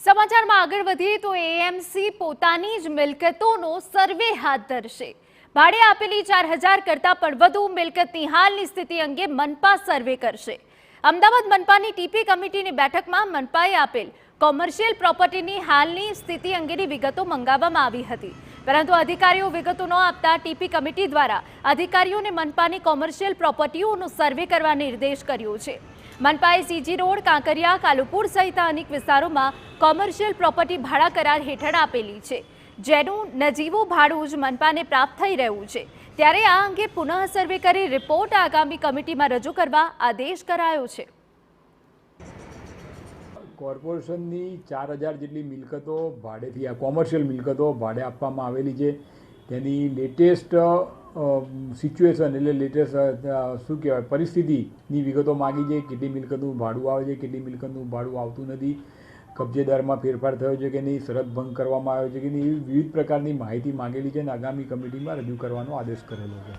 સમાચારમાં આગળ વધીએ તો એએમસી પોતાની જ મિલકતોનો સર્વે હાથ ધરશે। ભાડે આપેલી 4000 કરતાં પણ વધુ મિલકતની હાલની સ્થિતિ અંગે મનપા સર્વે કરશે। અમદાવાદ મનપાની ટીપી કમિટીની બેઠકમાં મનપાએ આપેલ કોમર્શિયલ પ્રોપર્ટીની હાલની સ્થિતિ અંગેની વિગતો મંગાવવામાં આવી હતી, પરંતુ અધિકારીઓ વિગતો ન આપતા ટીપી કમિટી દ્વારા અધિકારીઓને મનપાની કોમર્શિયલ પ્રોપર્ટીઓનો સર્વે કરવા નિર્દેશ કર્યો છે। મનપાએ સીજી રોડ, કાંકરિયા, કાલુપુર સહિત અનેક વિસ્તારોમાં કોમર્શિયલ પ્રોપર્ટી ભાડા કરાર હેઠળ આપેલી છે, જેનું નજીવું ભાડું જ મનપાને પ્રાપ્ત થઈ રહ્યું છે। ત્યારે આ અંગે પુનઃ સર્વે કરી રિપોર્ટ આગામી કમિટીમાં રજૂ કરવા આદેશ કરાયો છે। કોર્પોરેશનની 4000 જેટલી મિલકતો ભાડેથી આ કોમર્શિયલ મિલકતો ભાડે આપવામાં આવેલી છે। તેની લેટેસ્ટ સિચ્યુએશન એટલે લેટેસ્ટ શું કહેવાય પરિસ્થિતિની વિગતો માગી છે। કેટલી મિલકતનું ભાડું આવે છે, કેટલી મિલકતનું ભાડું આવતું નથી, કબજેદારમાં ફેરફાર થયો છે કે નહીં, શરત ભંગ કરવામાં આવ્યો છે કે નહીં, એવી વિવિધ પ્રકારની માહિતી માગેલી છે અને આગામી કમિટીમાં રજૂ કરવાનો આદેશ કરેલો છે।